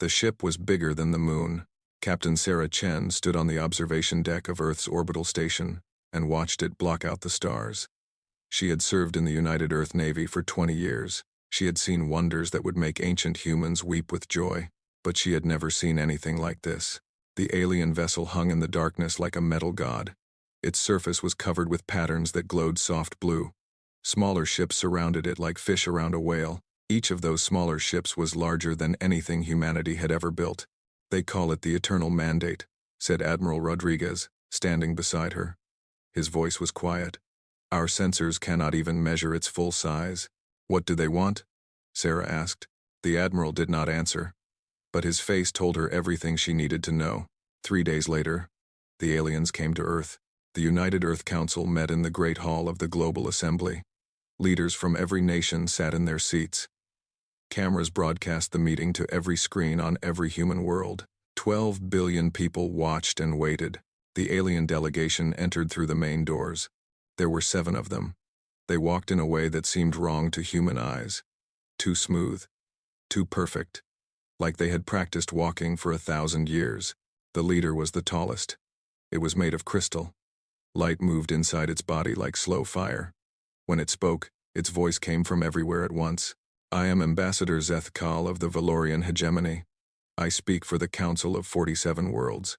The ship was bigger than the moon. Captain Sarah Chen stood on the observation deck of Earth's orbital station and watched it block out the stars. She had served in the United Earth Navy for 20 years. She had seen wonders that would make ancient humans weep with joy, but she had never seen anything like this. The alien vessel hung in the darkness like a metal god. Its surface was covered with patterns that glowed soft blue. Smaller ships surrounded it like fish around a whale. Each of those smaller ships was larger than anything humanity had ever built. "They call it the Eternal Mandate," said Admiral Rodriguez, standing beside her. His voice was quiet. "Our sensors cannot even measure its full size." "What do they want?" Sarah asked. The Admiral did not answer, but his face told her everything she needed to know. 3 days later, the aliens came to Earth. The United Earth Council met in the Great Hall of the Global Assembly. Leaders from every nation sat in their seats. Cameras broadcast the meeting to every screen on every human world. 12 billion people watched and waited. The alien delegation entered through the main doors. There were 7 of them. They walked in a way that seemed wrong to human eyes. Too smooth. Too perfect. Like they had practiced walking for 1,000 years. The leader was the tallest. It was made of crystal. Light moved inside its body like slow fire. When it spoke, its voice came from everywhere at once. "I am Ambassador Zethkal of the Valorian hegemony. I speak for the Council of 47 Worlds.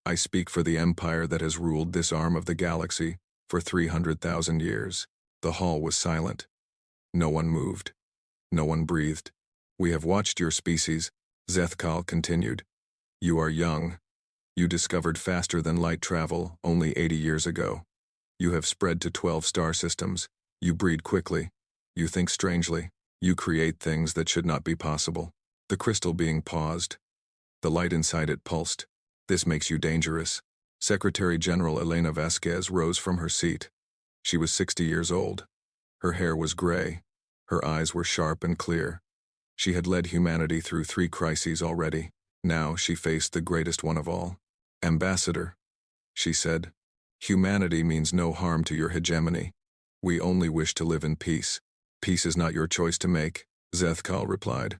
I speak for the empire that has ruled this arm of the galaxy for 300,000 years." The hall was silent. No one moved. No one breathed. "We have watched your species," Zethkal continued. "You are young. You discovered faster than light travel only 80 years ago. You have spread to 12 star systems. You breed quickly. You think strangely. You create things that should not be possible." The crystal being paused. The light inside it pulsed. "This makes you dangerous." Secretary General Elena Vasquez rose from her seat. She was 60 years old. Her hair was gray. Her eyes were sharp and clear. She had led humanity through 3 crises already. Now she faced the greatest one of all. "Ambassador," she said, "humanity means no harm to your hegemony. We only wish to live in peace." "Peace is not your choice to make," Zethkal replied.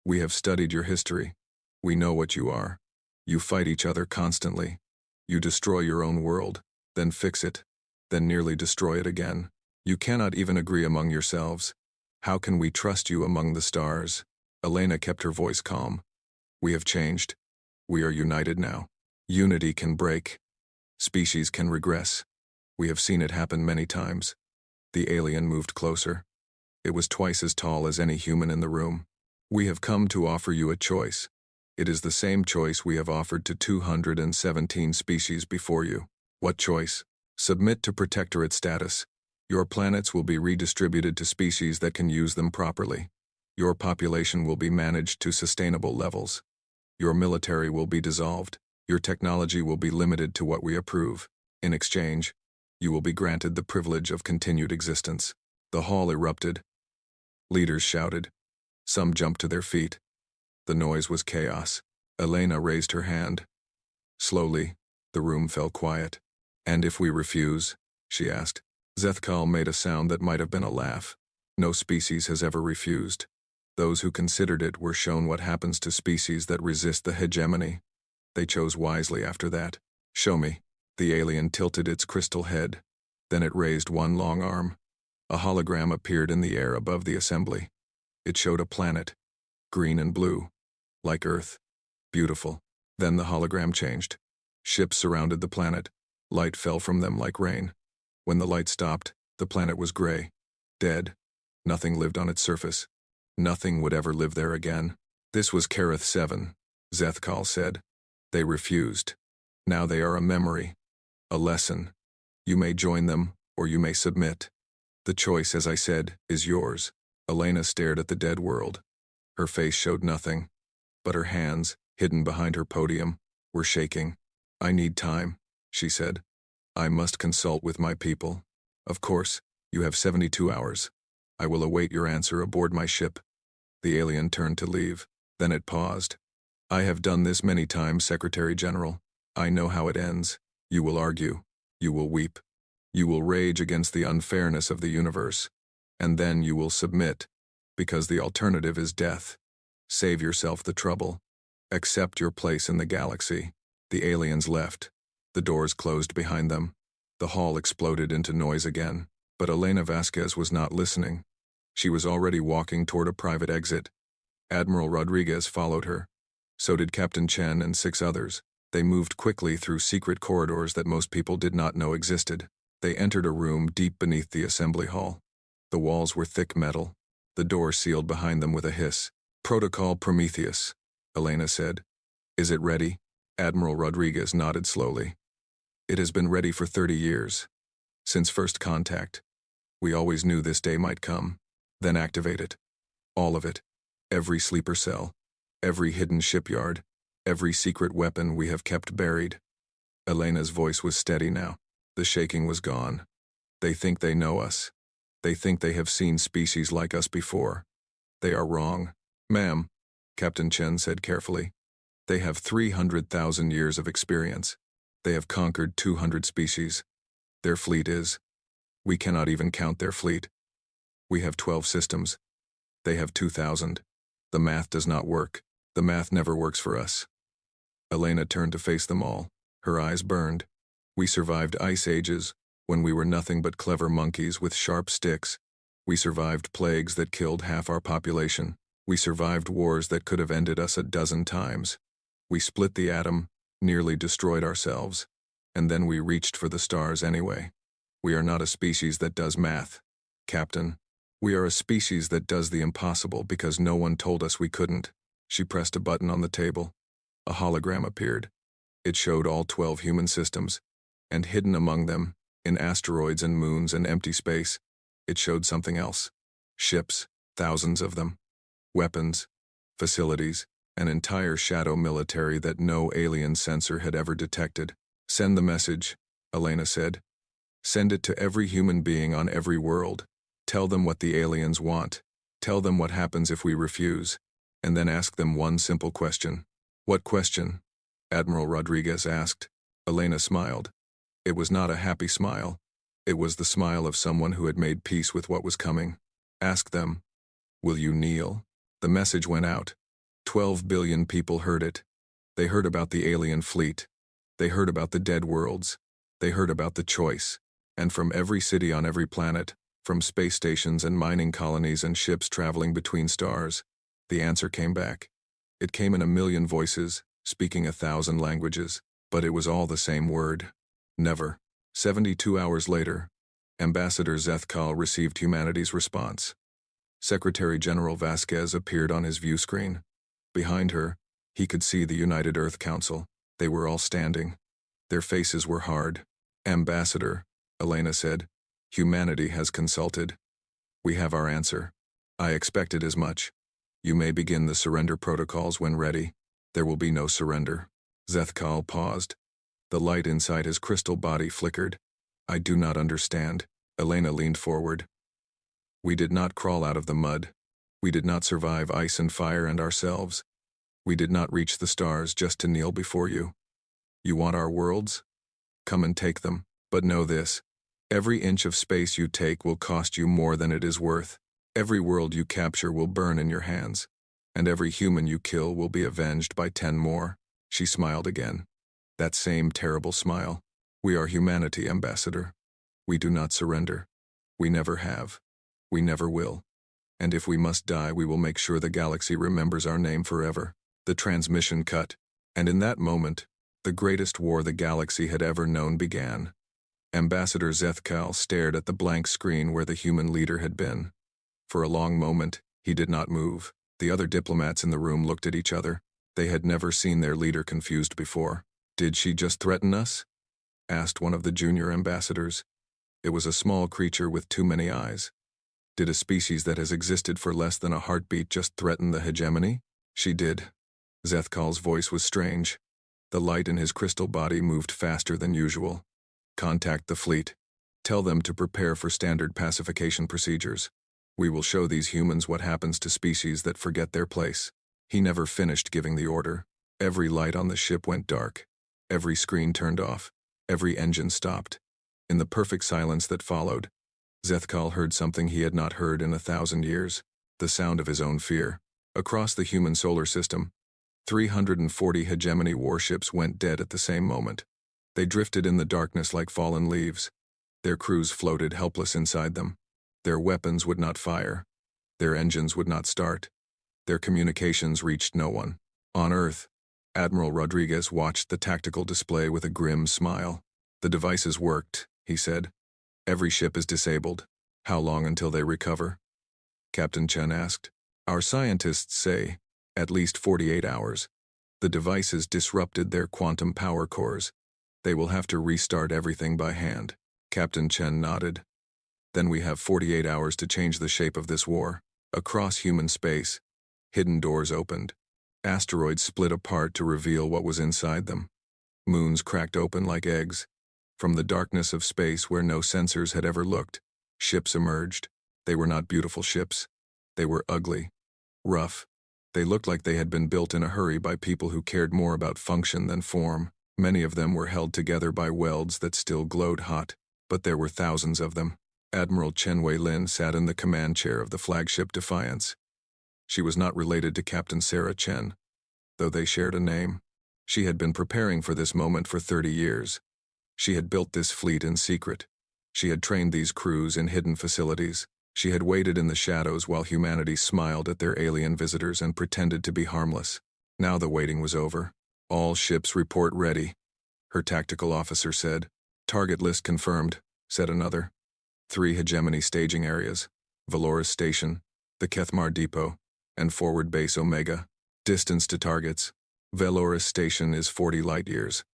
"We have studied your history. We know what you are. You fight each other constantly. You destroy your own world, then fix it, then nearly destroy it again. You cannot even agree among yourselves. How can we trust you among the stars?" Elena kept her voice calm. "We have changed. We are united now. Unity can break. Species can regress. We have seen it happen many times." The alien moved closer. It was twice as tall as any human in the room. "We have come to offer you a choice. It is the same choice we have offered to 217 species before you." "What choice?" "Submit to protectorate status. Your planets will be redistributed to species that can use them properly. Your population will be managed to sustainable levels. Your military will be dissolved. Your technology will be limited to what we approve. In exchange, you will be granted the privilege of continued existence." The hall erupted. Leaders shouted. Some jumped to their feet. The noise was chaos. Elena raised her hand. Slowly, the room fell quiet. "And if we refuse?" she asked. Zethkal made a sound that might have been a laugh. "No species has ever refused. Those who considered it were shown what happens to species that resist the hegemony. They chose wisely after that." "Show me." The alien tilted its crystal head. Then it raised one long arm. A hologram appeared in the air above the assembly. It showed a planet, green and blue, like Earth. Beautiful. Then the hologram changed. Ships surrounded the planet. Light fell from them like rain. When the light stopped, the planet was gray, dead. Nothing lived on its surface. Nothing would ever live there again. "This was Kareth 7, Zethkal said. "They refused. Now they are a memory, a lesson. You may join them, or you may submit. The choice, as I said, is yours." Elena stared at the dead world. Her face showed nothing, but her hands, hidden behind her podium, were shaking. "I need time," she said. "I must consult with my people. Of course, you have 72 hours. I will await your answer aboard my ship." The alien turned to leave. Then it paused. "I have done this many times, Secretary General. I know how it ends. You will argue. You will weep. You will rage against the unfairness of the universe. And then you will submit, because the alternative is death. Save yourself the trouble. Accept your place in the galaxy. The aliens left. The doors closed behind them. The hall exploded into noise again. But Elena Vasquez was not listening. She was already walking toward a private exit. Admiral Rodriguez followed her. So did Captain Chen and 6 others. They moved quickly through secret corridors that most people did not know existed. They entered a room deep beneath the assembly hall. The walls were thick metal. The door sealed behind them with a hiss. "Protocol Prometheus," Elena said. "Is it ready?" Admiral Rodriguez nodded slowly. "It has been ready for 30 years. Since first contact. We always knew this day might come. Then activate it. All of it. Every sleeper cell. Every hidden shipyard. Every secret weapon we have kept buried." Elena's voice was steady now. The shaking was gone. "They think they know us. They think they have seen species like us before. They are wrong, ma'am," Captain Chen said carefully. "They have 300,000 years of experience. They have conquered 200 species. Their fleet is. We cannot even count their fleet. We have 12 systems. They have 2,000. The math does not work. The math never works for us." Elena turned to face them all. Her eyes burned. "We survived ice ages, when we were nothing but clever monkeys with sharp sticks. We survived plagues that killed half our population. We survived wars that could have ended us a dozen times. We split the atom, nearly destroyed ourselves. And then we reached for the stars anyway. We are not a species that does math, Captain. We are a species that does the impossible because no one told us we couldn't." She pressed a button on the table. A hologram appeared. It showed all 12 human systems, and hidden among them, in asteroids and moons and empty space, it showed something else. Ships, thousands of them. Weapons, facilities, an entire shadow military that no alien sensor had ever detected. "Send the message," Elena said. "Send it to every human being on every world. Tell them what the aliens want. Tell them what happens if we refuse. And then ask them one simple question." "What question?" Admiral Rodriguez asked. Elena smiled. It was not a happy smile. It was the smile of someone who had made peace with what was coming. "Ask them, will you kneel?" The message went out. 12 billion people heard it. They heard about the alien fleet. They heard about the dead worlds. They heard about the choice. And from every city on every planet, from space stations and mining colonies and ships traveling between stars, the answer came back. It came in a million voices, speaking 1,000 languages, but it was all the same word. Never. 72 hours later, Ambassador Zethkal received humanity's response. Secretary General Vasquez appeared on his view screen. Behind her, he could see the United Earth Council. They were all standing. Their faces were hard. "Ambassador," Elena said, "humanity has consulted. We have our answer. I expected as much. You may begin the surrender protocols when ready. There will be no surrender." Zethkal paused. The light inside his crystal body flickered. "I do not understand." Elena leaned forward. "We did not crawl out of the mud. We did not survive ice and fire and ourselves. We did not reach the stars just to kneel before you. You want our worlds? Come and take them. But know this. Every inch of space you take will cost you more than it is worth. Every world you capture will burn in your hands. And every human you kill will be avenged by 10 more. She smiled again. That same terrible smile. "We are humanity, Ambassador. We do not surrender. We never have. We never will. And if we must die, we will make sure the galaxy remembers our name forever." The transmission cut, and in that moment, the greatest war the galaxy had ever known began. Ambassador Zethkal stared at the blank screen where the human leader had been. For a long moment, he did not move. The other diplomats in the room looked at each other. They had never seen their leader confused before. "Did she just threaten us?" asked one of the junior ambassadors. It was a small creature with too many eyes. "Did a species that has existed for less than a heartbeat just threaten the hegemony?" "She did." Zethkal's voice was strange. The light in his crystal body moved faster than usual. "Contact the fleet. Tell them to prepare for standard pacification procedures. We will show these humans what happens to species that forget their place." He never finished giving the order. Every light on the ship went dark. Every screen turned off. Every engine stopped. In the perfect silence that followed, Zethkal heard something he had not heard in 1,000 years. The sound of his own fear. Across the human solar system, 340 hegemony warships went dead at the same moment. They drifted in the darkness like fallen leaves. Their crews floated helpless inside them. Their weapons would not fire. Their engines would not start. Their communications reached no one. On Earth, Admiral Rodriguez watched the tactical display with a grim smile. "The devices worked," he said. "Every ship is disabled. How long until they recover?" Captain Chen asked. "Our scientists say at least 48 hours. The devices disrupted their quantum power cores. They will have to restart everything by hand." Captain Chen nodded. "Then we have 48 hours to change the shape of this war." Across human space, hidden doors opened. Asteroids split apart to reveal what was inside them. Moons cracked open like eggs. From the darkness of space where no sensors had ever looked, ships emerged. They were not beautiful ships. They were ugly, rough. They looked like they had been built in a hurry by people who cared more about function than form. Many of them were held together by welds that still glowed hot, but there were thousands of them. Admiral Chen Wei-lin sat in the command chair of the flagship Defiance. She was not related to Captain Sarah Chen, though they shared a name. She had been preparing for this moment for 30 years. She had built this fleet in secret. She had trained these crews in hidden facilities. She had waited in the shadows while humanity smiled at their alien visitors and pretended to be harmless. Now the waiting was over. "All ships report ready," her tactical officer said. "Target list confirmed," said another. 3 hegemony staging areas: Valoris Station, the Kethmar Depot, and Forward Base Omega. Distance to targets: Valoris Station is 40 light-years.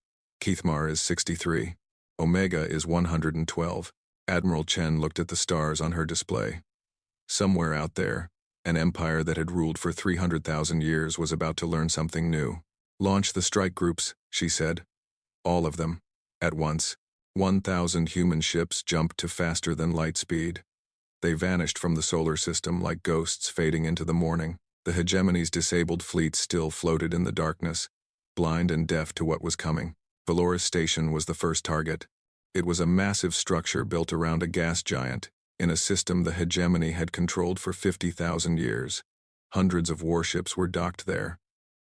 Kethmar is 63. Omega is 112. Admiral Chen looked at the stars on her display. Somewhere out there, an empire that had ruled for 300,000 years was about to learn something new. "Launch the strike groups," she said. All of them, at once. 1,000 human ships jumped to faster than light speed. They vanished from the solar system like ghosts fading into the morning. The hegemony's disabled fleet still floated in the darkness, blind and deaf to what was coming. Valoris Station was the first target. It was a massive structure built around a gas giant, in a system the hegemony had controlled for 50,000 years. Hundreds of warships were docked there.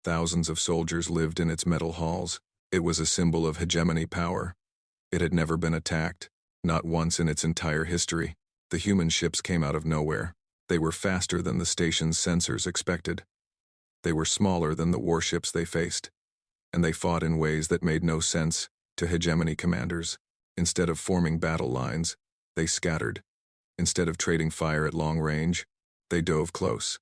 Thousands of soldiers lived in its metal halls. It was a symbol of hegemony power. It had never been attacked, not once in its entire history. The human ships came out of nowhere. They were faster than the station's sensors expected. They were smaller than the warships they faced. And they fought in ways that made no sense to hegemony commanders. Instead of forming battle lines, they scattered. Instead of trading fire at long range, they dove close.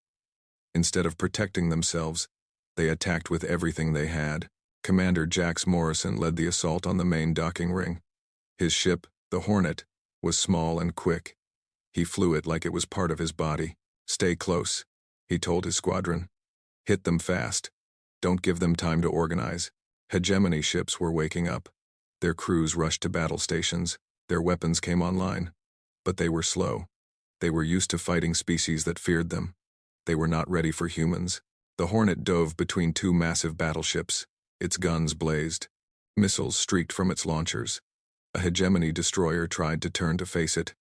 Instead of protecting themselves, they attacked with everything they had. Commander Jax Morrison led the assault on the main docking ring. His ship, the Hornet, was small and quick. He flew it like it was part of his body. "Stay close," he told his squadron. "Hit them fast. Don't give them time to organize." Hegemony ships were waking up. Their crews rushed to battle stations. Their weapons came online. But they were slow. They were used to fighting species that feared them. They were not ready for humans. The Hornet dove between 2 massive battleships. Its guns blazed. Missiles streaked from its launchers. A hegemony destroyer tried to turn to face it,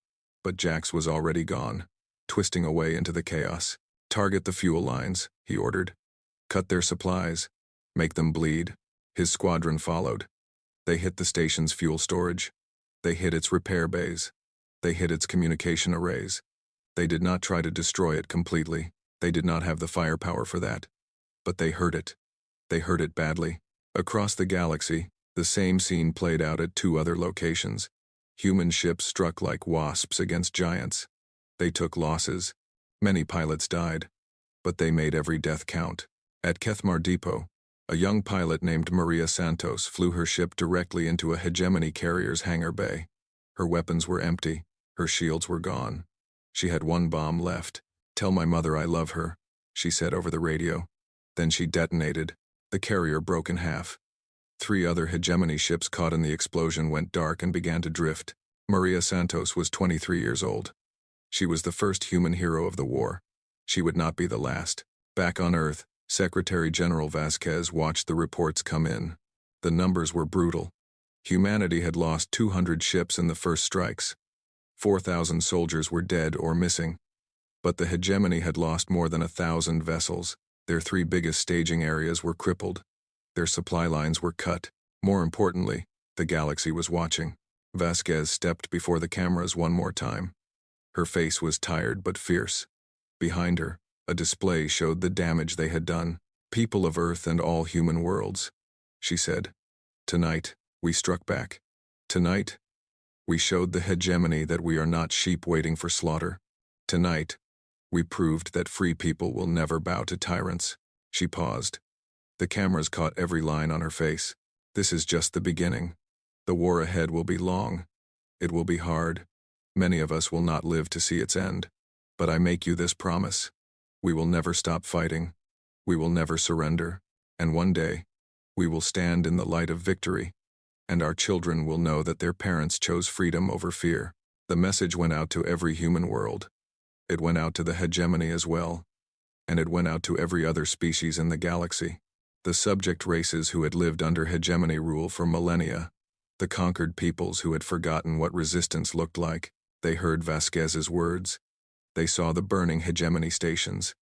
but Jax was already gone, twisting away into the chaos. "Target the fuel lines," he ordered. "Cut their supplies. Make them bleed." His squadron followed. They hit the station's fuel storage. They hit its repair bays. They hit its communication arrays. They did not try to destroy it completely. They did not have the firepower for that. But they hurt it. They hurt it badly. Across the galaxy, the same scene played out at 2 other locations. Human ships struck like wasps against giants. They took losses. Many pilots died. But they made every death count. At Kethmar Depot, a young pilot named Maria Santos flew her ship directly into a hegemony carrier's hangar bay. Her weapons were empty. Her shields were gone. She had 1 bomb left. "Tell my mother I love her," she said over the radio. Then she detonated. The carrier broke in half. 3 other hegemony ships caught in the explosion went dark and began to drift. Maria Santos was 23 years old. She was the first human hero of the war. She would not be the last. Back on Earth, Secretary General Vasquez watched the reports come in. The numbers were brutal. Humanity had lost 200 ships in the first strikes. 4,000 soldiers were dead or missing. But the hegemony had lost more than 1,000 vessels. Their three biggest staging areas were crippled. Their supply lines were cut. More importantly, the galaxy was watching. Vasquez stepped before the cameras one more time. Her face was tired but fierce. Behind her, a display showed the damage they had done. People of Earth and all human worlds, she said. Tonight, we struck back. Tonight, we showed the hegemony that we are not sheep waiting for slaughter. Tonight, we proved that free people will never bow to tyrants. She paused. The cameras caught every line on her face. This is just the beginning. The war ahead will be long. It will be hard. Many of us will not live to see its end. But I make you this promise. We will never stop fighting. We will never surrender. And one day, we will stand in the light of victory. And our children will know that their parents chose freedom over fear. The message went out to every human world. It went out to the hegemony as well. And it went out to every other species in the galaxy. The subject races who had lived under hegemony rule for millennia. The conquered peoples who had forgotten what resistance looked like. They heard Vasquez's words. They saw the burning hegemony stations.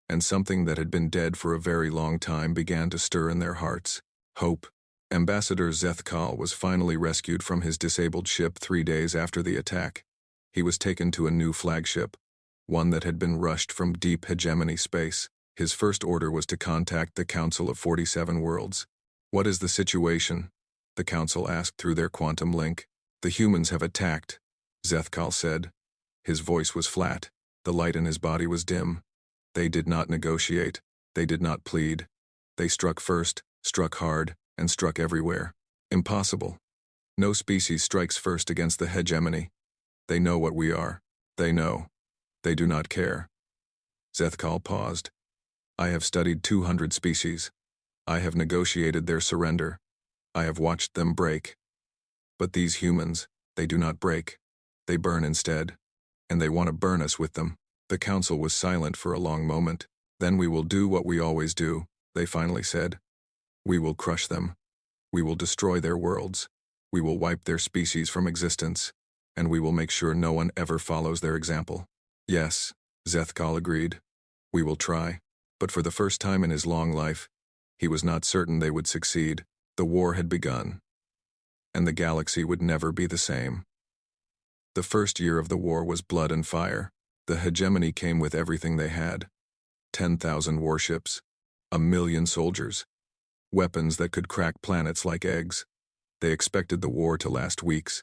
And something that had been dead for a very long time began to stir in their hearts. Hope. Ambassador Zethkal was finally rescued from his disabled ship 3 days after the attack. He was taken to a new flagship, one that had been rushed from deep hegemony space. His first order was to contact the Council of 47 Worlds. What is the situation? The Council asked through their quantum link. The humans have attacked, Zethkal said. His voice was flat. The light in his body was dim. They did not negotiate. They did not plead. They struck first, struck hard, and struck everywhere. Impossible. No species strikes first against the hegemony. They know what we are. They know. They do not care. Zethkal paused. I have studied 200 species. I have negotiated their surrender. I have watched them break. But these humans, they do not break. They burn instead. And they want to burn us with them. The council was silent for a long moment. Then we will do what we always do, they finally said. We will crush them. We will destroy their worlds. We will wipe their species from existence. And we will make sure no one ever follows their example. Yes, Zethkal agreed. We will try. But for the first time in his long life, he was not certain they would succeed. The war had begun. And the galaxy would never be the same. The first year of the war was blood and fire. The hegemony came with everything they had. 10,000 warships. 1,000,000 soldiers. Weapons that could crack planets like eggs. They expected the war to last weeks.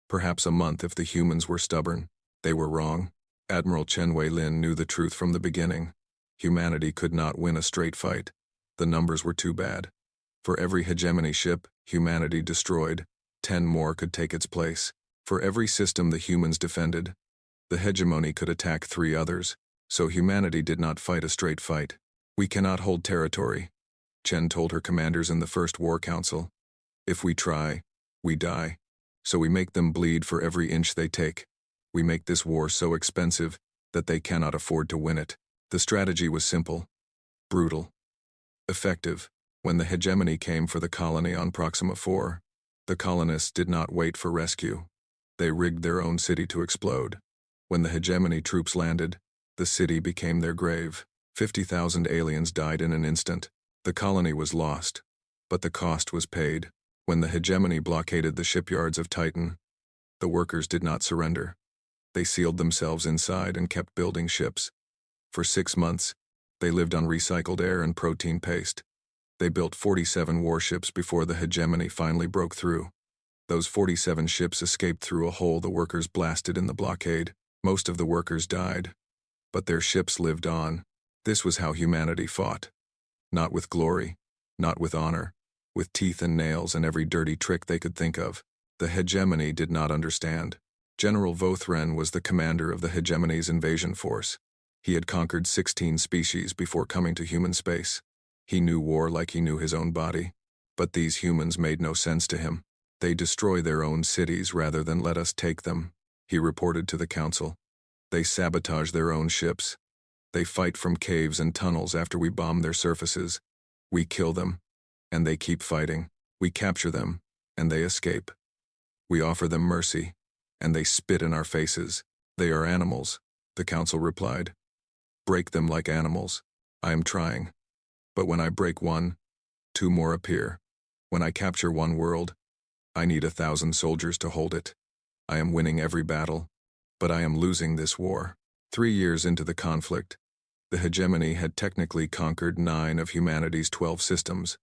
Perhaps a month if the humans were stubborn. They were wrong. Admiral Chen Wei-Lin knew the truth from the beginning. Humanity could not win a straight fight. The numbers were too bad. For every hegemony ship humanity destroyed, 10 more could take its place. For every system the humans defended, the hegemony could attack 3 others, so humanity did not fight a straight fight. We cannot hold territory, Chen told her commanders in the First War Council. If we try, we die. So we make them bleed for every inch they take. We make this war so expensive that they cannot afford to win it. The strategy was simple, brutal, effective. When the hegemony came for the colony on Proxima IV, the colonists did not wait for rescue. They rigged their own city to explode. When the hegemony troops landed, the city became their grave. 50,000 aliens died in an instant. The colony was lost, but the cost was paid. When the hegemony blockaded the shipyards of Titan, the workers did not surrender. They sealed themselves inside and kept building ships. For 6 months, they lived on recycled air and protein paste. They built 47 warships before the hegemony finally broke through. Those 47 ships escaped through a hole the workers blasted in the blockade. Most of the workers died, but their ships lived on. This was how humanity fought. Not with glory, not with honor, with teeth and nails and every dirty trick they could think of. The hegemony did not understand. General Vothren was the commander of the hegemony's invasion force. He had conquered 16 species before coming to human space. He knew war like he knew his own body. But these humans made no sense to him. They destroy their own cities rather than let us take them, he reported to the council. They sabotage their own ships. They fight from caves and tunnels after we bomb their surfaces. We kill them, and they keep fighting. We capture them, and they escape. We offer them mercy, and they spit in our faces. They are animals, the council replied. Break them like animals. I am trying. But when I break one, two more appear. When I capture one world, I need 1,000 soldiers to hold it. I am winning every battle, but I am losing this war. 3 years into the conflict, the hegemony had technically conquered 9 of humanity's 12 systems,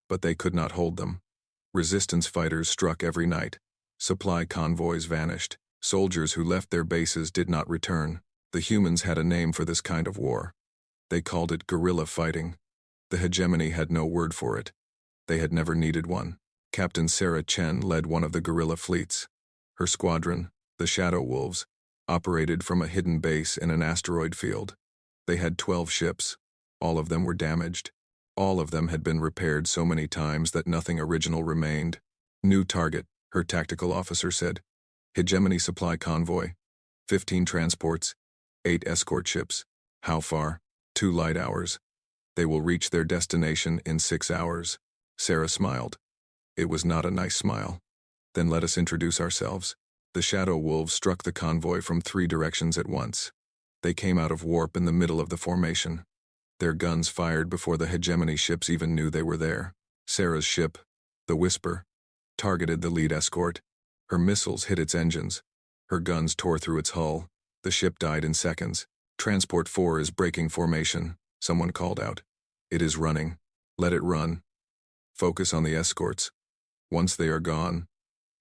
but they could not hold them. Resistance fighters struck every night. Supply convoys vanished. Soldiers who left their bases did not return. The humans had a name for this kind of war. They called it guerrilla fighting. The hegemony had no word for it. They had never needed one. Captain Sarah Chen led one of the guerrilla fleets. Her squadron, the Shadow Wolves, operated from a hidden base in an asteroid field. They had 12 ships. All of them were damaged. All of them had been repaired so many times that nothing original remained. New target, her tactical officer said. Hegemony supply convoy. 15 transports. 8 escort ships. How far? 2 light hours. They will reach their destination in 6 hours. Sarah smiled. It was not a nice smile. Then let us introduce ourselves. The Shadow Wolves struck the convoy from 3 directions at once. They came out of warp in the middle of the formation. Their guns fired before the hegemony ships even knew they were there. Sarah's ship, the Whisper, targeted the lead escort. Her missiles hit its engines. Her guns tore through its hull. The ship died in seconds. Transport 4 is breaking formation, someone called out. It is running. Let it run. Focus on the escorts. Once they are gone,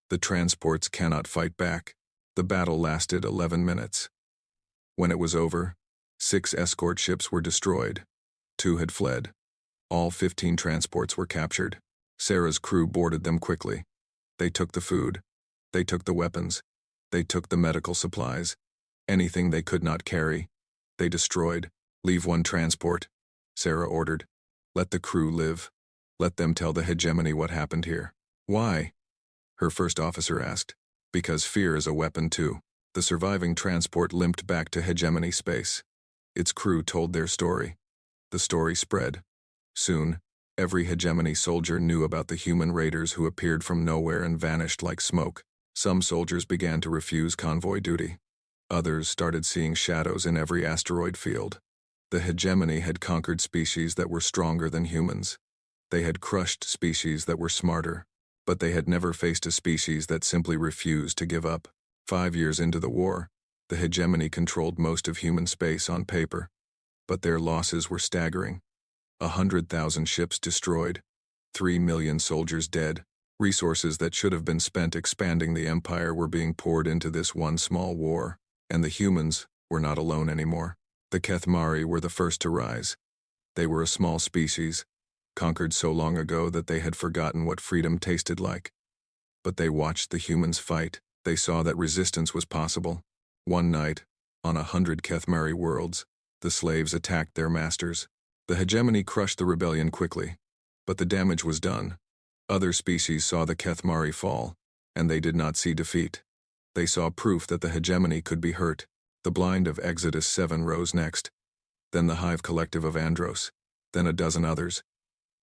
the transports cannot fight back. The battle lasted 11 minutes. When it was over, 6 escort ships were destroyed. 2 had fled. All 15 transports were captured. Sarah's crew boarded them quickly. They took the food. They took the weapons. They took the medical supplies. Anything they could not carry, they destroyed. Leave one transport, Sarah ordered. Let the crew live. Let them tell the hegemony what happened here. Why? Her first officer asked. Because fear is a weapon too. The surviving transport limped back to hegemony space. Its crew told their story. The story spread. Soon, every hegemony soldier knew about the human raiders who appeared from nowhere and vanished like smoke. Some soldiers began to refuse convoy duty. Others started seeing shadows in every asteroid field. The hegemony had conquered species that were stronger than humans. They had crushed species that were smarter, but they had never faced a species that simply refused to give up. 5 years into the war, the hegemony controlled most of human space on paper, but their losses were staggering. 100,000 ships destroyed, 3 million soldiers dead. Resources that should have been spent expanding the empire were being poured into this one small war, and the humans were not alone anymore. The Kethmari were the first to rise. They were a small species, conquered so long ago that they had forgotten what freedom tasted like. But they watched the humans fight. They saw that resistance was possible. One night, on 100 Kethmari worlds, the slaves attacked their masters. The hegemony crushed the rebellion quickly, but the damage was done. Other species saw the Kethmari fall, and they did not see defeat. They saw proof that the hegemony could be hurt. The blind of Exodus 7 rose next, then the Hive Collective of Andros, then a dozen others.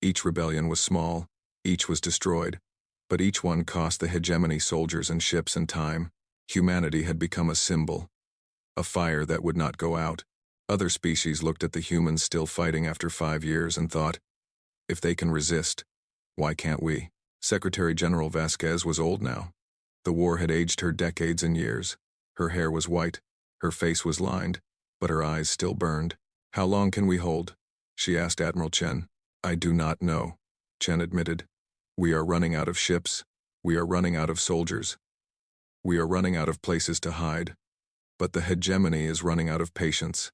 Each rebellion was small, each was destroyed, but each one cost the hegemony soldiers and ships and time. Humanity had become a symbol, a fire that would not go out. Other species looked at the humans still fighting after 5 years and thought, if they can resist, why can't we? Secretary General Vasquez was old now. The war had aged her decades and years. Her hair was white, her face was lined, but her eyes still burned. How long can we hold? She asked Admiral Chen. I do not know, Chen admitted. We are running out of ships. We are running out of soldiers. We are running out of places to hide. But the hegemony is running out of patience.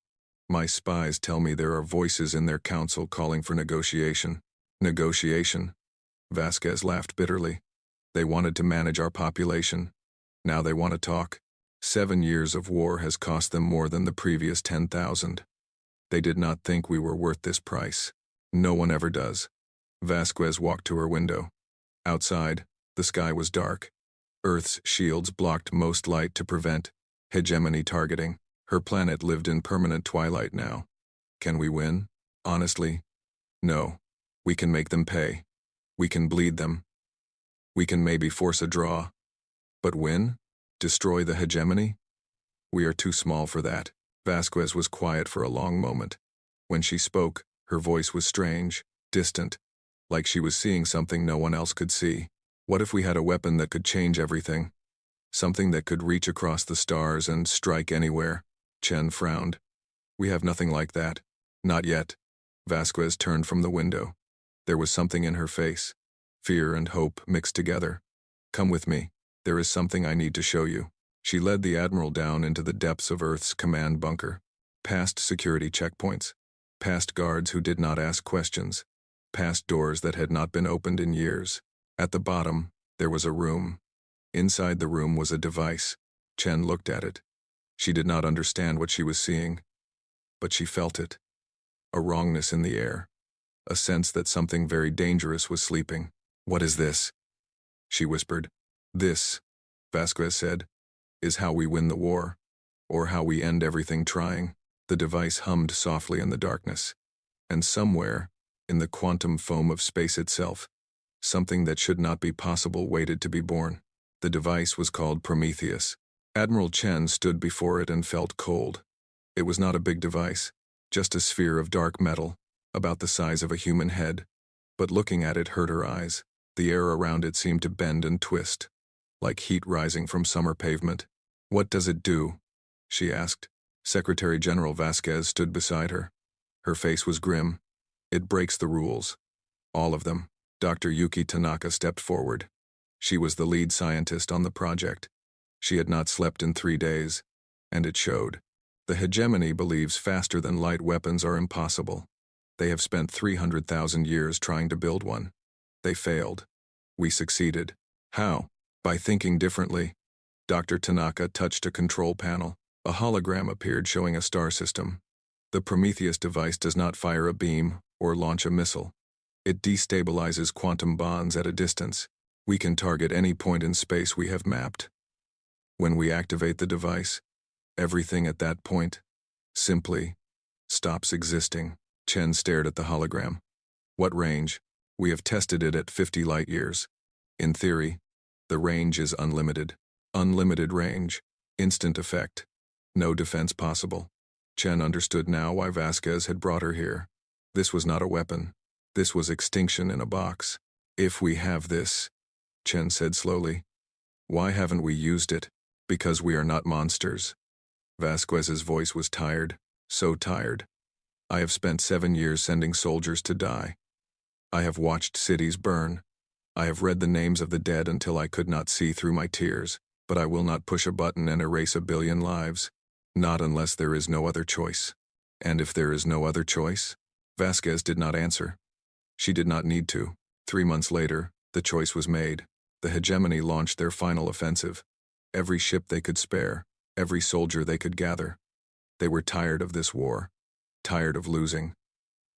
My spies tell me there are voices in their council calling for negotiation. Negotiation? Vasquez laughed bitterly. They wanted to manage our population. Now they want to talk. 7 years of war has cost them more than the previous 10,000. They did not think we were worth this price. No one ever does. Vasquez walked to her window. Outside, the sky was dark. Earth's shields blocked most light to prevent hegemony targeting. Her planet lived in permanent twilight now. Can we win? Honestly, no. We can make them pay. We can bleed them. We can maybe force a draw. But win? Destroy the hegemony? We are too small for that. Vasquez was quiet for a long moment. When she spoke, Her voice was strange, distant, like she was seeing something no one else could see. What if we had a weapon that could change everything? Something that could reach across the stars and strike anywhere? Chen frowned. We have nothing like that. Not yet. Vasquez turned from the window. There was something in her face. Fear and hope mixed together. Come with me. There is something I need to show you. She led the Admiral down into the depths of Earth's command bunker. Past security checkpoints. Past guards who did not ask questions. Past doors that had not been opened in years. At the bottom, there was a room. Inside the room was a device. Chen looked at it. She did not understand what she was seeing, but she felt it. A wrongness in the air. A sense that something very dangerous was sleeping. What is this? She whispered. This, Vasquez said, is how we win the war, or how we end everything trying. The device hummed softly in the darkness. And somewhere, in the quantum foam of space itself, something that should not be possible waited to be born. The device was called Prometheus. Admiral Chen stood before it and felt cold. It was not a big device, just a sphere of dark metal, about the size of a human head. But looking at it hurt her eyes. The air around it seemed to bend and twist, like heat rising from summer pavement. What does it do? She asked. Secretary General Vasquez stood beside her. Her face was grim. It breaks the rules. All of them. Dr. Yuki Tanaka stepped forward. She was the lead scientist on the project. She had not slept in 3 days, and it showed. The hegemony believes faster-than-light weapons are impossible. They have spent 300,000 years trying to build one. They failed. We succeeded. How? By thinking differently. Dr. Tanaka touched a control panel. A hologram appeared showing a star system. The Prometheus device does not fire a beam or launch a missile. It destabilizes quantum bonds at a distance. We can target any point in space we have mapped. When we activate the device, everything at that point simply stops existing. Chen stared at the hologram. What range? We have tested it at 50 light years. In theory, the range is unlimited. Unlimited range. Instant effect. No defense possible. Chen understood now why Vasquez had brought her here. This was not a weapon. This was extinction in a box. If we have this, Chen said slowly, why haven't we used it? Because we are not monsters. Vasquez's voice was tired, so tired. I have spent 7 years sending soldiers to die. I have watched cities burn. I have read the names of the dead until I could not see through my tears, but I will not push a button and erase 1 billion lives. Not unless there is no other choice. And if there is no other choice? Vasquez did not answer. She did not need to. 3 months later, the choice was made. The hegemony launched their final offensive. Every ship they could spare, every soldier they could gather. They were tired of this war. Tired of losing.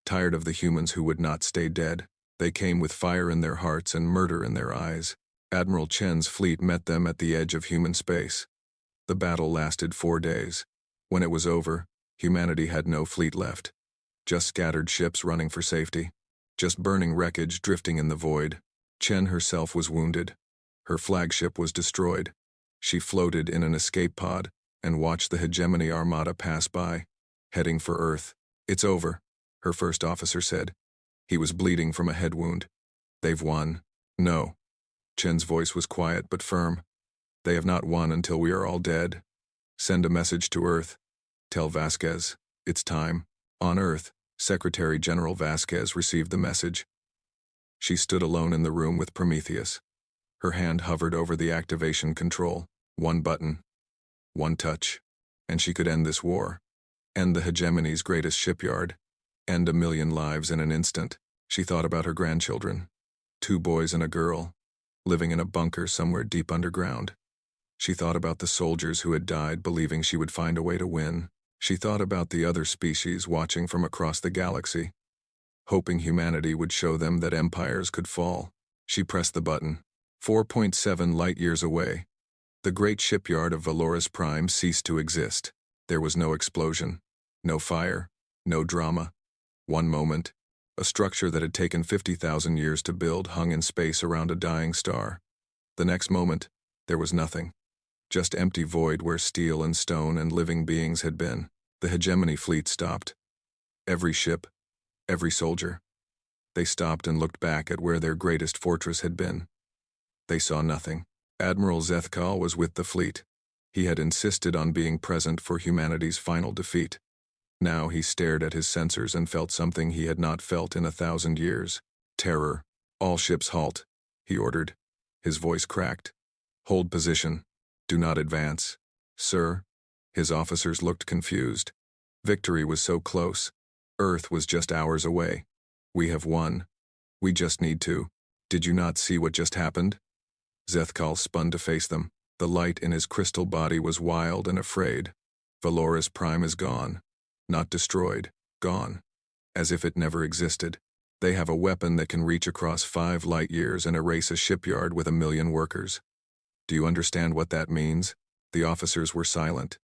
Tired of the humans who would not stay dead. They came with fire in their hearts and murder in their eyes. Admiral Chen's fleet met them at the edge of human space. The battle lasted 4 days. When it was over, humanity had no fleet left. Just scattered ships running for safety. Just burning wreckage drifting in the void. Chen herself was wounded. Her flagship was destroyed. She floated in an escape pod and watched the hegemony armada pass by, heading for Earth. It's over, her first officer said. He was bleeding from a head wound. They've won. No. Chen's voice was quiet but firm. They have not won until we are all dead. Send a message to Earth. Tell Vasquez, it's time. On Earth, Secretary General Vasquez received the message. She stood alone in the room with Prometheus. Her hand hovered over the activation control. 1 button. 1 touch. And she could end this war. End the hegemony's greatest shipyard. End 1 million lives in an instant. She thought about her grandchildren. 2 boys and a girl, living in a bunker somewhere deep underground. She thought about the soldiers who had died believing she would find a way to win. She thought about the other species watching from across the galaxy, hoping humanity would show them that empires could fall. She pressed the button. 4.7 light-years away, the great shipyard of Valoris Prime ceased to exist. There was no explosion, no fire, no drama. One moment, a structure that had taken 50,000 years to build hung in space around a dying star. The next moment, there was nothing. Just empty void where steel and stone and living beings had been. The hegemony fleet stopped. Every ship, Every soldier. They stopped and looked back at where their greatest fortress had been. They saw nothing. Admiral Zethkal was with the fleet. He had insisted on being present for humanity's final defeat. Now he stared at his sensors and felt something he had not felt in 1,000 years. Terror. All ships halt, he ordered. His voice cracked. Hold position. Do not advance. Sir? His officers looked confused. Victory was so close. Earth was just hours away. We have won. We just need to. Did you not see what just happened? Zethkal spun to face them. The light in his crystal body was wild and afraid. Valoris Prime is gone. Not destroyed. Gone. As if it never existed. They have a weapon that can reach across 5 light years and erase a shipyard with 1 million workers. Do you understand what that means? The officers were silent.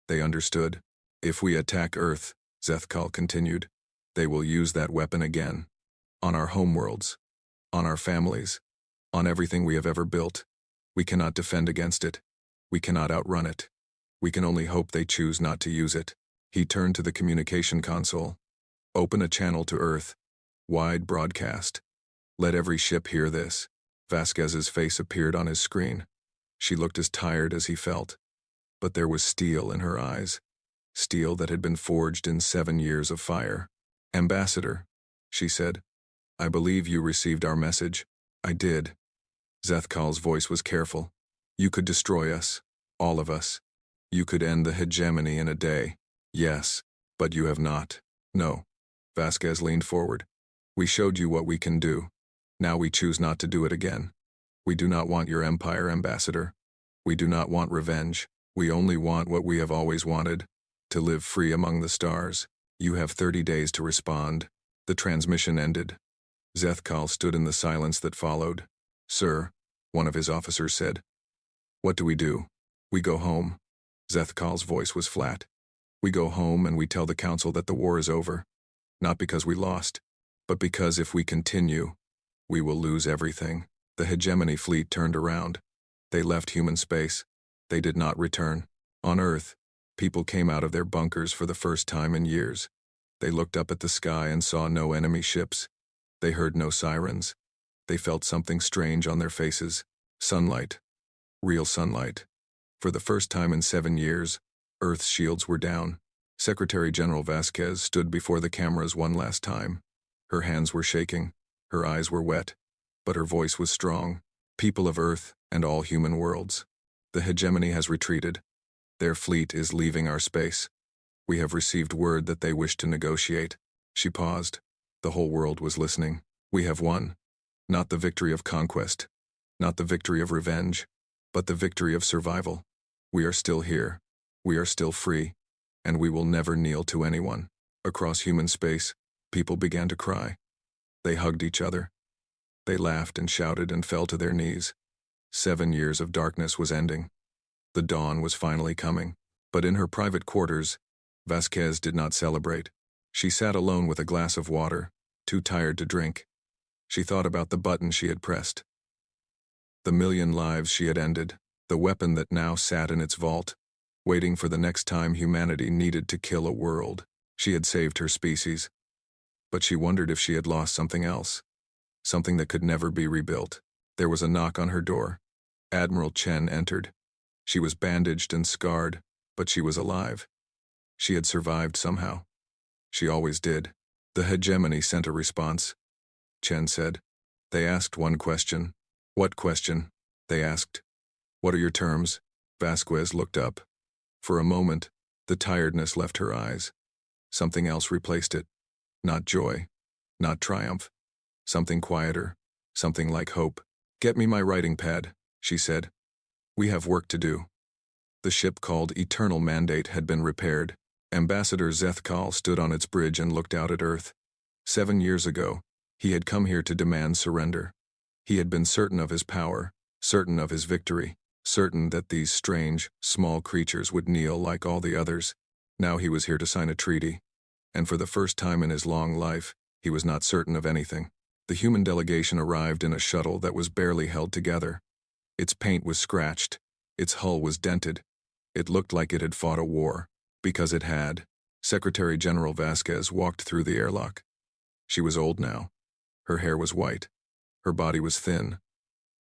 They understood. If we attack Earth, Zethkal continued, they will use that weapon again. On our homeworlds. On our families. On everything we have ever built. We cannot defend against it. We cannot outrun it. We can only hope they choose not to use it. He turned to the communication console. Open a channel to Earth. Wide broadcast. Let every ship hear this. Vasquez's face appeared on his screen. She looked as tired as he felt. But there was steel in her eyes. Steel that had been forged in 7 years of fire. Ambassador, she said. I believe you received our message. I did. Zethkal's voice was careful. You could destroy us. All of us. You could end the hegemony in a day. Yes, but you have not. No. Vasquez leaned forward. We showed you what we can do. Now we choose not to do it again. We do not want your empire, Ambassador. We do not want revenge. We only want what we have always wanted. To live free among the stars. You have 30 days to respond. The transmission ended. Zethkal stood in the silence that followed. Sir, one of his officers said. What do? We go home. Zethkal's voice was flat. We go home and we tell the council that the war is over. Not because we lost, but because if we continue, we will lose everything. The hegemony fleet turned around. They left human space. They did not return. On Earth, people came out of their bunkers for the first time in years. They looked up at the sky and saw no enemy ships. They heard no sirens. They felt something strange on their faces. Sunlight. Real sunlight. For the first time in 7 years, Earth's shields were down. Secretary General Vasquez stood before the cameras one last time. Her hands were shaking. Her eyes were wet. But her voice was strong. People of Earth and all human worlds. The hegemony has retreated. Their fleet is leaving our space. We have received word that they wish to negotiate. She paused. The whole world was listening. We have won. Not the victory of conquest. Not the victory of revenge. But the victory of survival. We are still here. We are still free. And we will never kneel to anyone. Across human space, people began to cry. They hugged each other. They laughed and shouted and fell to their knees. 7 years of darkness was ending. The dawn was finally coming. But in her private quarters, Vasquez did not celebrate. She sat alone with a glass of water, too tired to drink. She thought about the button she had pressed. The 1,000,000 lives she had ended, the weapon that now sat in its vault, waiting for the next time humanity needed to kill a world. She had saved her species. But she wondered if she had lost something else. Something that could never be rebuilt. There was a knock on her door. Admiral Chen entered. She was bandaged and scarred, but she was alive. She had survived somehow. She always did. The hegemony sent a response. Chen said. They asked one question. What question? They asked. What are your terms? Vasquez looked up. For a moment, the tiredness left her eyes. Something else replaced it. Not joy. Not triumph. Something quieter. Something like hope. Get me my writing pad, she said. We have work to do. The ship called Eternal Mandate had been repaired. Ambassador Zethkal stood on its bridge and looked out at Earth. 7 years ago, he had come here to demand surrender. He had been certain of his power, certain of his victory, certain that these strange, small creatures would kneel like all the others. Now he was here to sign a treaty. And for the first time in his long life, he was not certain of anything. The human delegation arrived in a shuttle that was barely held together. Its paint was scratched. Its hull was dented. It looked like it had fought a war. Because it had. Secretary General Vasquez walked through the airlock. She was old now. Her hair was white. Her body was thin.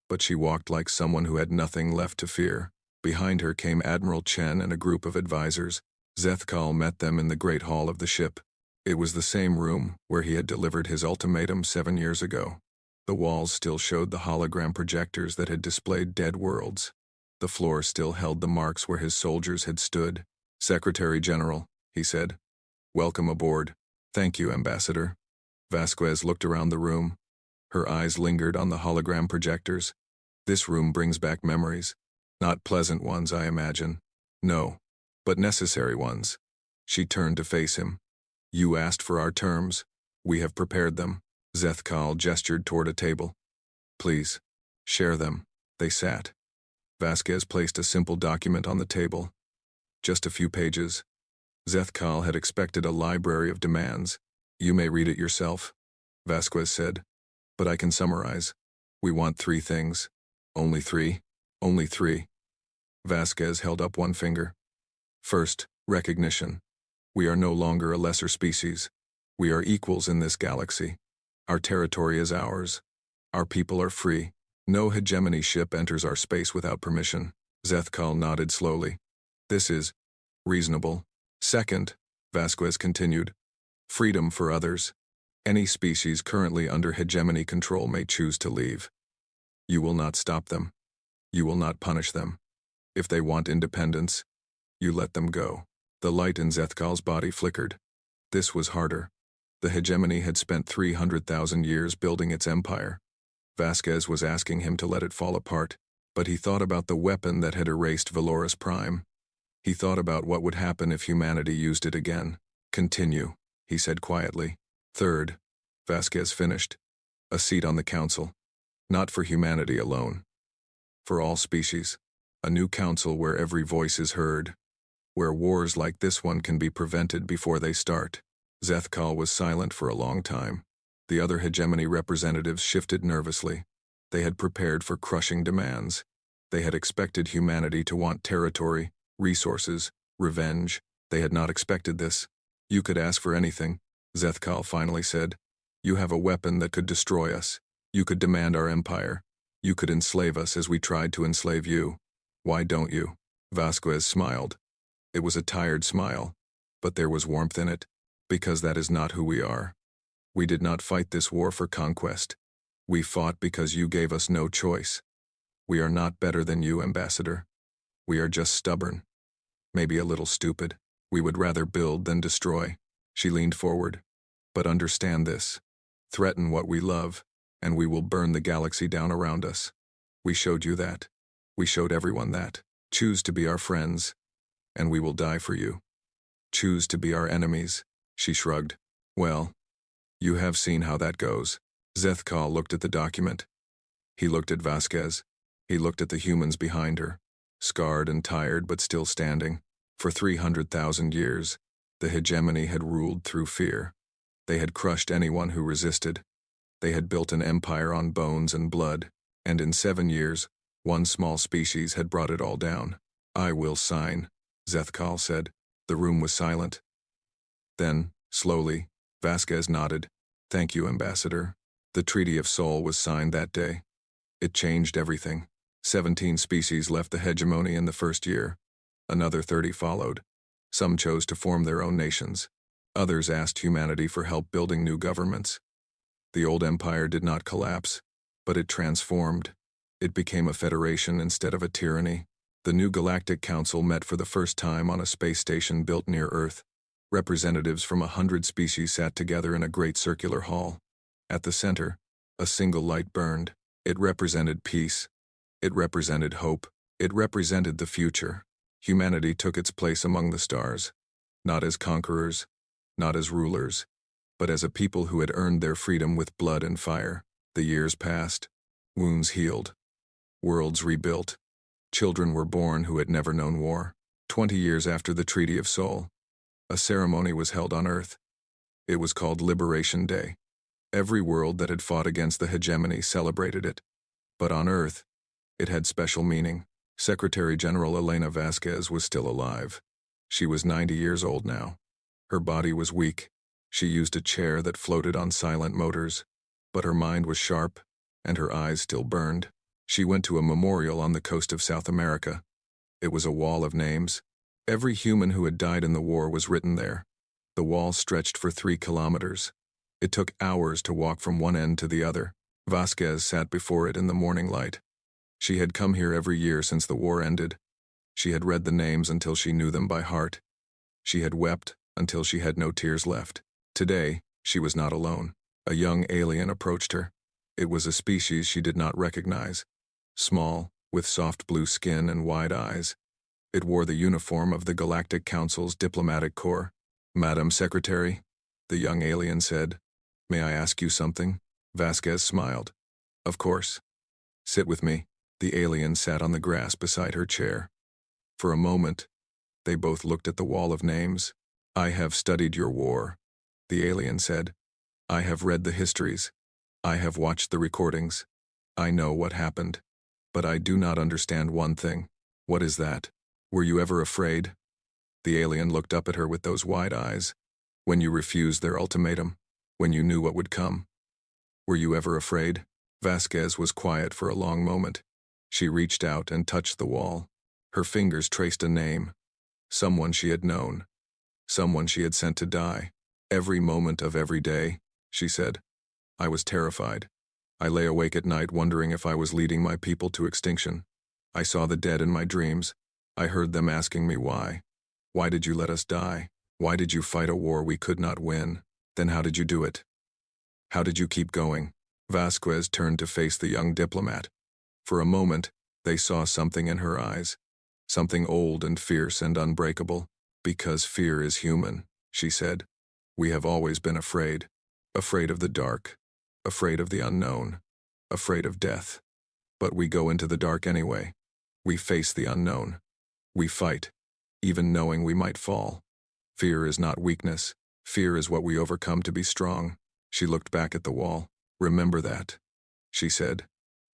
But she walked like someone who had nothing left to fear. Behind her came Admiral Chen and a group of advisors. Zethkal met them in the great hall of the ship. It was the same room where he had delivered his ultimatum 7 years ago. The walls still showed the hologram projectors that had displayed dead worlds. The floor still held the marks where his soldiers had stood. "Secretary General," he said. "Welcome aboard." "Thank you, Ambassador." Vasquez looked around the room. Her eyes lingered on the hologram projectors. "This room brings back memories. Not pleasant ones, I imagine. No, but necessary ones." She turned to face him. "You asked for our terms. We have prepared them." Zethkal gestured toward a table. "Please, share them." They sat. Vasquez placed a simple document on the table. Just a few pages. Zethkal had expected a library of demands. "You may read it yourself," Vasquez said. "But I can summarize. We want 3 things." "Only 3? "Only 3. Vasquez held up one finger. "First, recognition. We are no longer a lesser species. We are equals in this galaxy. Our territory is ours. Our people are free. No hegemony ship enters our space without permission." Zethkal nodded slowly. "This is reasonable." "Second," Vasquez continued, "freedom for others. Any species currently under hegemony control may choose to leave. You will not stop them. You will not punish them. If they want independence, you let them go." The light in Zethkal's body flickered. This was harder. The hegemony had spent 300,000 years building its empire. Vasquez was asking him to let it fall apart, but he thought about the weapon that had erased Valoris Prime. He thought about what would happen if humanity used it again. "Continue," he said quietly. "Third," Vasquez finished, "a seat on the council. Not for humanity alone. For all species. A new council where every voice is heard. Where wars like this one can be prevented before they start." Zethkal was silent for a long time. The other hegemony representatives shifted nervously. They had prepared for crushing demands. They had expected humanity to want territory, resources, revenge. They had not expected this. "You could ask for anything," Zethkal finally said. "You have a weapon that could destroy us. You could demand our empire. You could enslave us as we tried to enslave you. Why don't you?" Vasquez smiled. It was a tired smile, but there was warmth in it. "Because that is not who we are. We did not fight this war for conquest. We fought because you gave us no choice. We are not better than you, Ambassador. We are just stubborn. Maybe a little stupid. We would rather build than destroy." She leaned forward. "But understand this. Threaten what we love, and we will burn the galaxy down around us. We showed you that. We showed everyone that. Choose to be our friends, and we will die for you. Choose to be our enemies." She shrugged. "Well, you have seen how that goes." Zethkal looked at the document. He looked at Vasquez. He looked at the humans behind her, scarred and tired but still standing. For 300,000 years, the hegemony had ruled through fear. They had crushed anyone who resisted. They had built an empire on bones and blood, and in 7 years, one small species had brought it all down. "I will sign," Zethkal said. The room was silent. Then, slowly, Vasquez nodded. "Thank you, Ambassador." The Treaty of Sol was signed that day. It changed everything. 17 species left the hegemony in the first year. Another 30 followed. Some chose to form their own nations. Others asked humanity for help building new governments. The old empire did not collapse, but it transformed. It became a federation instead of a tyranny. The new Galactic Council met for the first time on a space station built near Earth. Representatives from 100 species sat together in a great circular hall. At the center, a single light burned. It represented peace. It represented hope. It represented the future. Humanity took its place among the stars, not as conquerors, not as rulers, but as a people who had earned their freedom with blood and fire. The years passed. Wounds healed. Worlds rebuilt. Children were born who had never known war. 20 years after the Treaty of Sol, a ceremony was held on Earth. It was called Liberation Day. Every world that had fought against the hegemony celebrated it. But on Earth, it had special meaning. Secretary General Elena Vasquez was still alive. She was 90 years old now. Her body was weak. She used a chair that floated on silent motors, but her mind was sharp, and her eyes still burned. She went to a memorial on the coast of South America. It was a wall of names. Every human who had died in the war was written there. The wall stretched for 3 kilometers. It took hours to walk from one end to the other. Vasquez sat before it in the morning light. She had come here every year since the war ended. She had read the names until she knew them by heart. She had wept until she had no tears left. Today, she was not alone. A young alien approached her. It was a species she did not recognize. Small, with soft blue skin and wide eyes. It wore the uniform of the Galactic Council's diplomatic corps. "Madam Secretary," the young alien said. "May I ask you something?" Vasquez smiled. "Of course. Sit with me." The alien sat on the grass beside her chair. For a moment, they both looked at the wall of names. "I have studied your war," the alien said. "I have read the histories. I have watched the recordings. I know what happened. But I do not understand one thing." "What is that?" "Were you ever afraid?" The alien looked up at her with those wide eyes. "When you refused their ultimatum, when you knew what would come. Were you ever afraid?" Vasquez was quiet for a long moment. She reached out and touched the wall. Her fingers traced a name. Someone she had known. Someone she had sent to die. "Every moment of every day," she said. "I was terrified. I lay awake at night wondering if I was leading my people to extinction. I saw the dead in my dreams. I heard them asking me why. Why did you let us die? Why did you fight a war we could not win? Then how did you do it? How did you keep going?" Vasquez turned to face the young diplomat. For a moment, they saw something in her eyes. Something old and fierce and unbreakable. "Because fear is human," she said. "We have always been afraid. Afraid of the dark. Afraid of the unknown. Afraid of death. But we go into the dark anyway. We face the unknown. We fight, even knowing we might fall. Fear is not weakness. Fear is what we overcome to be strong." She looked back at the wall. "Remember that," she said,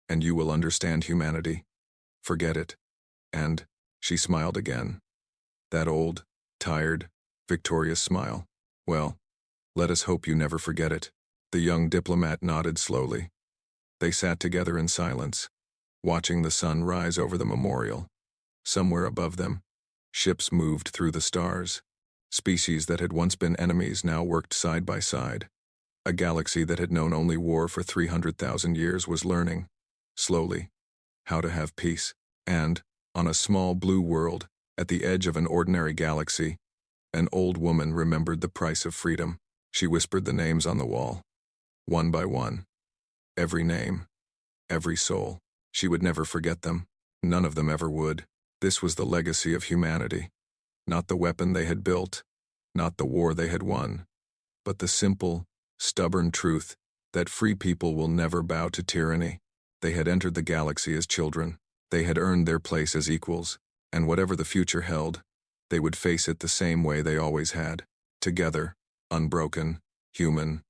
"and you will understand humanity. Forget it." And she smiled again. That old, tired, victorious smile. "Well, let us hope you never forget it." The young diplomat nodded slowly. They sat together in silence, watching the sun rise over the memorial. Somewhere above them, ships moved through the stars. Species that had once been enemies now worked side by side. A galaxy that had known only war for 300,000 years was learning, slowly, how to have peace. And, on a small blue world, at the edge of an ordinary galaxy, an old woman remembered the price of freedom. She whispered the names on the wall. One by one. Every name. Every soul. She would never forget them. None of them ever would. This was the legacy of humanity. Not the weapon they had built, not the war they had won, but the simple, stubborn truth that free people will never bow to tyranny. They had entered the galaxy as children. They had earned their place as equals, and whatever the future held, they would face it the same way they always had. Together, unbroken, human,